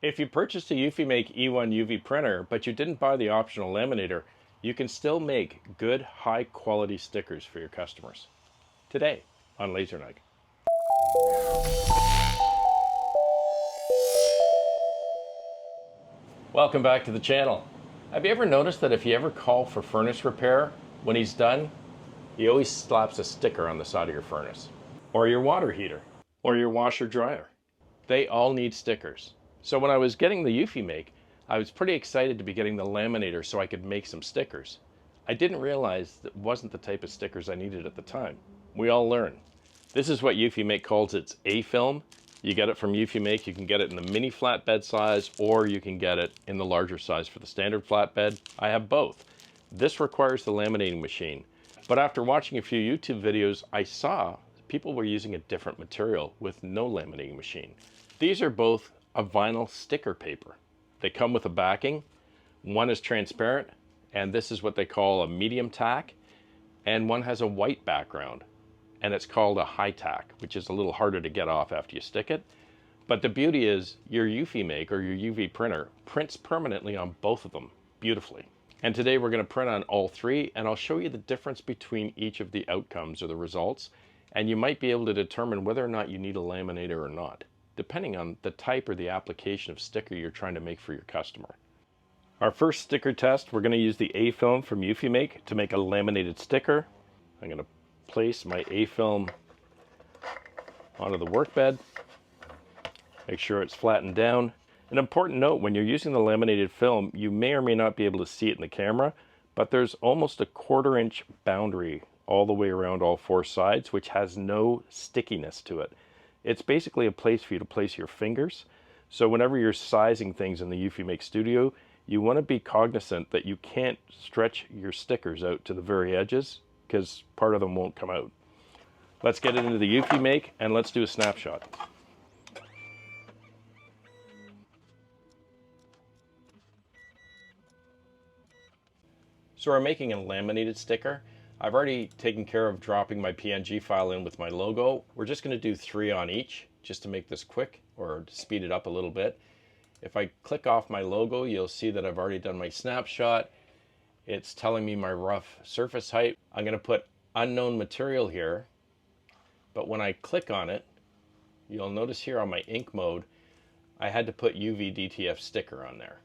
If you purchased a eufyMake E1 UV printer, but you didn't buy the optional laminator, you can still make good, high-quality stickers for your customers. Today on LaserNug. Welcome back to the channel. Have you ever noticed that if you ever call for furnace repair, when he's done, he always slaps a sticker on the side of your furnace, or your water heater, or your washer dryer? They all need stickers. So when I was getting the eufyMake, I was pretty excited to be getting the laminator so I could make some stickers. I didn't realize that wasn't the type of stickers I needed at the time. We all learn. This is what eufyMake calls its A-film. You get it from eufyMake. You can get it in the mini flatbed size, or you can get it in the larger size for the standard flatbed. I have both. This requires the laminating machine. But after watching a few YouTube videos, I saw people were using a different material with no laminating machine. These are both a vinyl sticker paper. They come with a backing. One is transparent, and this is what they call a medium tack, and one has a white background, and it's called a high tack, which is a little harder to get off after you stick it. But the beauty is your eufyMake or your UV printer prints permanently on both of them beautifully. And today we're going to print on all three, and I'll show you the difference between each of the outcomes or the results, and you might be able to determine whether or not you need a laminator or not, depending on the type or the application of sticker you're trying to make for your customer. Our first sticker test, we're going to use the A-film from eufyMake to make a laminated sticker. I'm going to place my A-film onto the workbed. Make sure it's flattened down. An important note, when you're using the laminated film, you may or may not be able to see it in the camera, but there's almost a 1/4 inch boundary all the way around all four sides, which has no stickiness to it. It's basically a place for you to place your fingers. So whenever you're sizing things in the eufyMake Studio, you want to be cognizant that you can't stretch your stickers out to the very edges because part of them won't come out. Let's get it into the eufyMake and let's do a snapshot. So we're making a laminated sticker. I've already taken care of dropping my PNG file in with my logo. We're just going to do 3 on each just to make this quick or to speed it up a little bit. If I click off my logo, you'll see that I've already done my snapshot. It's telling me my rough surface height. I'm going to put unknown material here, but when I click on it, you'll notice here on my ink mode, I had to put UV DTF sticker on there.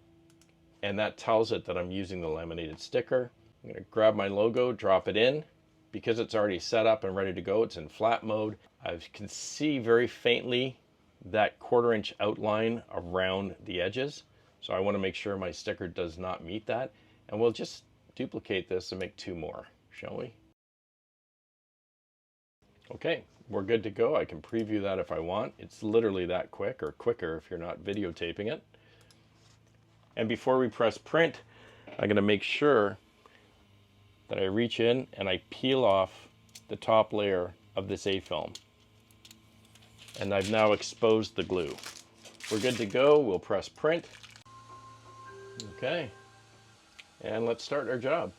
And that tells it that I'm using the laminated sticker. I'm going to grab my logo, drop it in. Because it's already set up and ready to go, it's in flat mode. I can see very faintly that 1/4 inch outline around the edges. So I want to make sure my sticker does not meet that. And we'll just duplicate this and make 2 more, shall we? Okay, we're good to go. I can preview that if I want. It's literally that quick, or quicker if you're not videotaping it. And before we press print, I'm going to make sure that I reach in and I peel off the top layer of this A-film. And I've now exposed the glue. We're good to go. We'll press print. Okay. And let's start our job.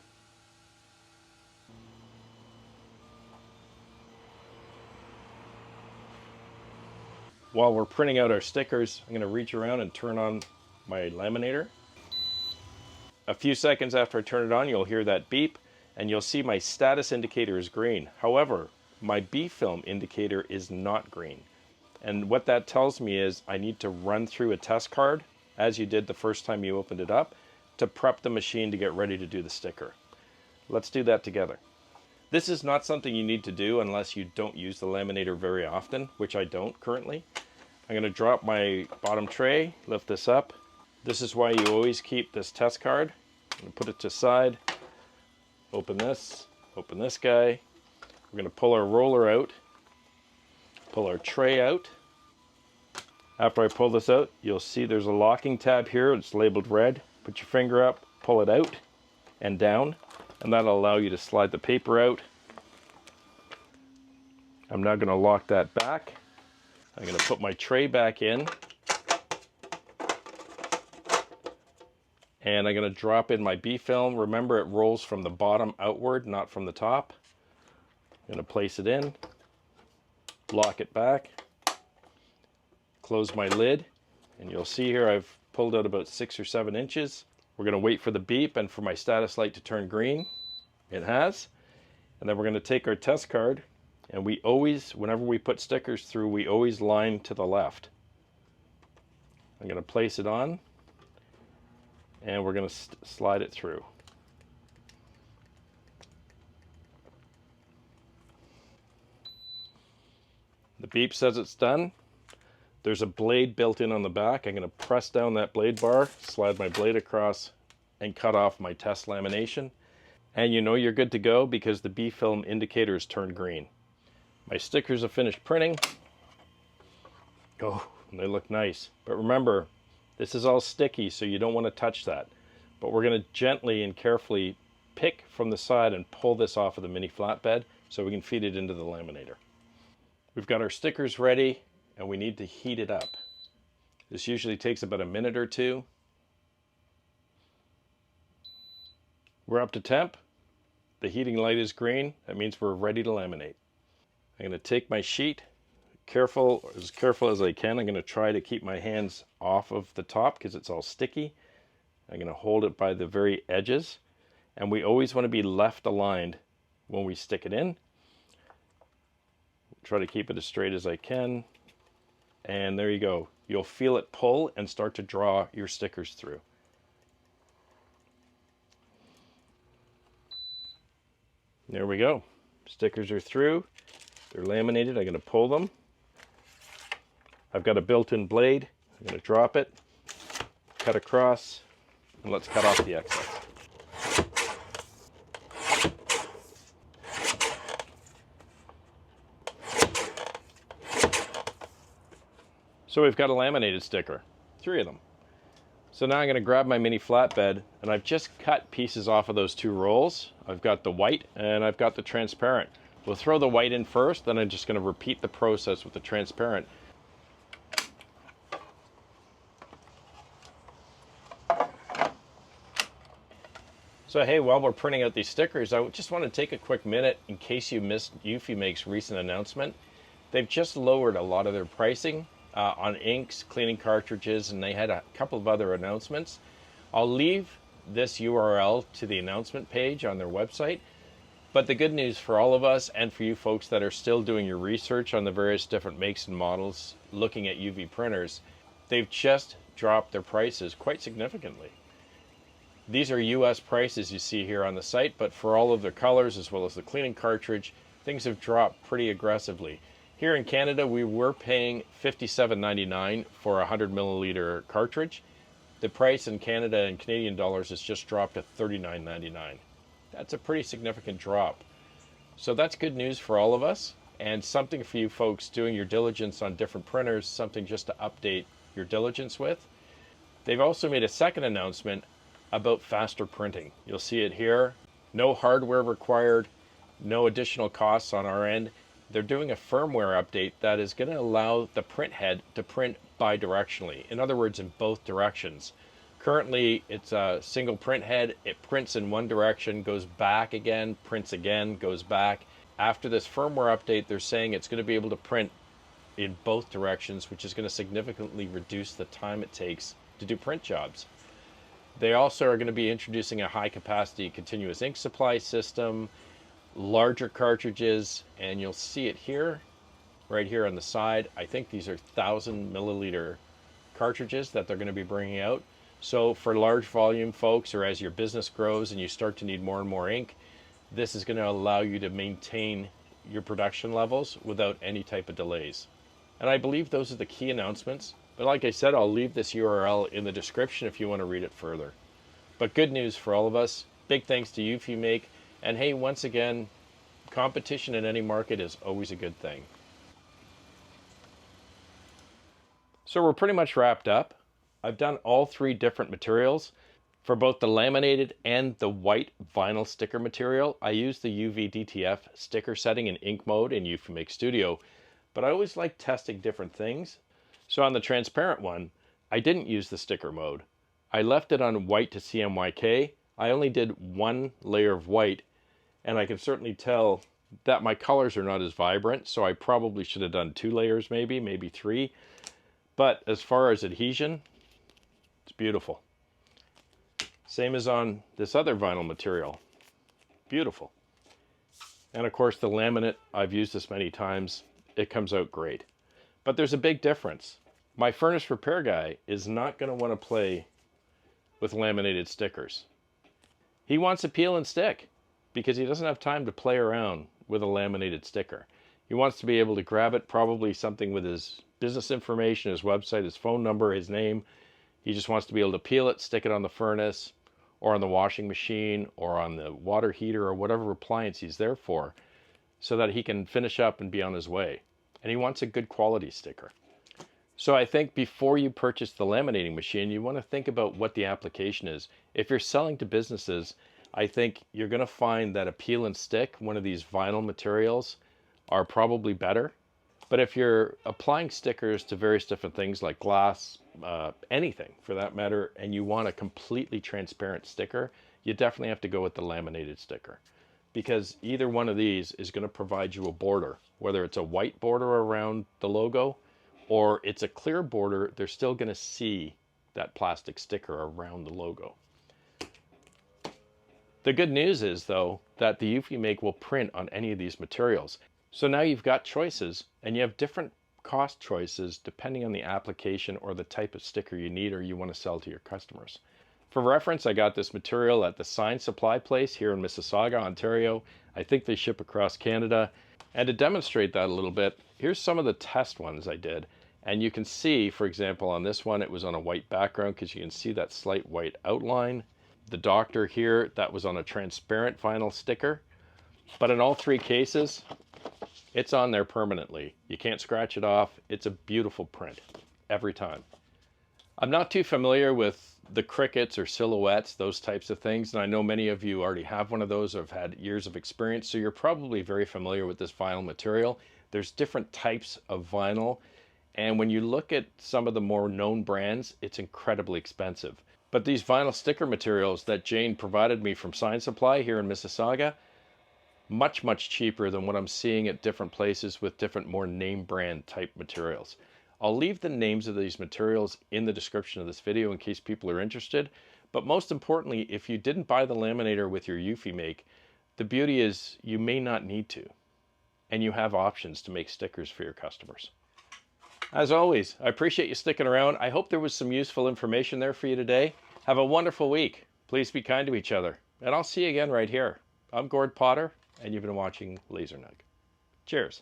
While we're printing out our stickers, I'm going to reach around and turn on my laminator. A few seconds after I turn it on, you'll hear that beep, and you'll see my status indicator is green. However, my B-film indicator is not green. And what that tells me is I need to run through a test card, as you did the first time you opened it up, to prep the machine to get ready to do the sticker. Let's do that together. This is not something you need to do unless you don't use the laminator very often, which I don't currently. I'm going to drop my bottom tray, lift this up. This is why you always keep this test card. I'm going to put it to the side, open this guy. We're going to pull our roller out, pull our tray out. After I pull this out, you'll see there's a locking tab here. It's labeled red. Put your finger up, pull it out and down, and that'll allow you to slide the paper out. I'm now going to lock that back. I'm going to put my tray back in. And I'm going to drop in my B-film. Remember, it rolls from the bottom outward, not from the top. I'm going to place it in, lock it back, close my lid, And you'll see here I've pulled out about 6 or 7 inches. We're going to wait for the beep and for my status light to turn green. It has. And then we're going to take our test card, and we always, whenever we put stickers through, we always line to the left. I'm going to place it on, and we're going to slide it through. The beep says it's done. There's a blade built in on the back. I'm going to press down that blade bar, slide my blade across, and cut off my test lamination. And you know you're good to go because the B-film indicator has turned green. My stickers have finished printing. Oh, they look nice. But remember, this is all sticky, so you don't want to touch that. But we're going to gently and carefully pick from the side and pull this off of the mini flatbed so we can feed it into the laminator. We've got our stickers ready, and we need to heat it up. This usually takes about a minute or two. We're up to temp. The heating light is green. That means we're ready to laminate. I'm going to take my sheet, as careful as I can. I'm going to try to keep my hands off of the top because it's all sticky. I'm going to hold it by the very edges. And we always want to be left aligned when we stick it in. Try to keep it as straight as I can. And there you go. You'll feel it pull and start to draw your stickers through. There we go. Stickers are through. They're laminated. I'm going to pull them. I've got a built-in blade. I'm going to drop it, cut across, and let's cut off the excess. So we've got a laminated sticker, 3 of them. So now I'm going to grab my mini flatbed, and I've just cut pieces off of those 2 rolls. I've got the white and I've got the transparent. We'll throw the white in first, then I'm just going to repeat the process with the transparent. So hey, while we're printing out these stickers, I just want to take a quick minute in case you missed eufyMake's recent announcement. They've just lowered a lot of their pricing on inks, cleaning cartridges, and they had a couple of other announcements. I'll leave this URL to the announcement page on their website. But the good news for all of us and for you folks that are still doing your research on the various different makes and models, looking at UV printers, they've just dropped their prices quite significantly. These are US prices you see here on the site, but for all of their colors as well as the cleaning cartridge, things have dropped pretty aggressively. Here in Canada, we were paying $57.99 for a 100 milliliter cartridge. The price in Canada in Canadian dollars has just dropped to $39.99. That's a pretty significant drop. So that's good news for all of us, and something for you folks doing your diligence on different printers, something just to update your diligence with. They've also made a second announcement about faster printing. You'll see it here. No hardware required, no additional costs on our end. They're doing a firmware update that is going to allow the print head to print bidirectionally. In other words, in both directions. Currently, it's a single print head. It prints in one direction, goes back again, prints again, goes back. After this firmware update, they're saying it's going to be able to print in both directions, which is going to significantly reduce the time it takes to do print jobs. They also are going to be introducing a high-capacity continuous ink supply system, larger cartridges, and you'll see it here, right here on the side. I think these are 1,000 milliliter cartridges that they're going to be bringing out. So for large volume folks, or as your business grows and you start to need more and more ink, this is going to allow you to maintain your production levels without any type of delays. And I believe those are the key announcements. But like I said, I'll leave this URL in the description if you want to read it further. But good news for all of us. Big thanks to eufyMake. And hey, once again, competition in any market is always a good thing. So we're pretty much wrapped up. I've done all 3 different materials. For both the laminated and the white vinyl sticker material, I use the UV DTF sticker setting in ink mode in eufyMake Studio, but I always like testing different things. So on the transparent one, I didn't use the sticker mode. I left it on white to CMYK. I only did 1 layer of white, and I can certainly tell that my colors are not as vibrant, so I probably should have done 2 layers maybe 3. But as far as adhesion, it's beautiful. Same as on this other vinyl material. Beautiful. And of course the laminate, I've used this many times. It comes out great. But there's a big difference. My furnace repair guy is not going to want to play with laminated stickers. He wants a peel and stick because he doesn't have time to play around with a laminated sticker. He wants to be able to grab it, probably something with his business information, his website, his phone number, his name. He just wants to be able to peel it, stick it on the furnace or on the washing machine or on the water heater or whatever appliance he's there for, so that he can finish up and be on his way. And he wants a good quality sticker. So I think before you purchase the laminating machine, you want to think about what the application is. If you're selling to businesses, I think you're going to find that a peel and stick, one of these vinyl materials, are probably better. But if you're applying stickers to various different things like glass, anything for that matter, and you want a completely transparent sticker, you definitely have to go with the laminated sticker. Because either one of these is going to provide you a border, whether it's a white border around the logo or it's a clear border, they're still going to see that plastic sticker around the logo. The good news is, though, that the eufyMake will print on any of these materials. So now you've got choices, and you have different cost choices depending on the application or the type of sticker you need or you want to sell to your customers. For reference, I got this material at the Sign Supply Place here in Mississauga, Ontario. I think they ship across Canada. And to demonstrate that a little bit, here's some of the test ones I did. And you can see, for example, on this one, it was on a white background because you can see that slight white outline. The Doctor here, that was on a transparent vinyl sticker. But in all three cases, it's on there permanently. You can't scratch it off. It's a beautiful print every time. I'm not too familiar with the crickets or silhouettes, those types of things. And I know many of you already have one of those or have had years of experience. So you're probably very familiar with this vinyl material. There's different types of vinyl. And when you look at some of the more known brands, it's incredibly expensive. But these vinyl sticker materials that Jane provided me from Sign Supply here in Mississauga, much, much cheaper than what I'm seeing at different places with different more name brand type materials. I'll leave the names of these materials in the description of this video in case people are interested. But most importantly, if you didn't buy the laminator with your eufyMake, the beauty is you may not need to. And you have options to make stickers for your customers. As always, I appreciate you sticking around. I hope there was some useful information there for you today. Have a wonderful week. Please be kind to each other. And I'll see you again right here. I'm Gord Potter, and you've been watching LaserNug. Cheers.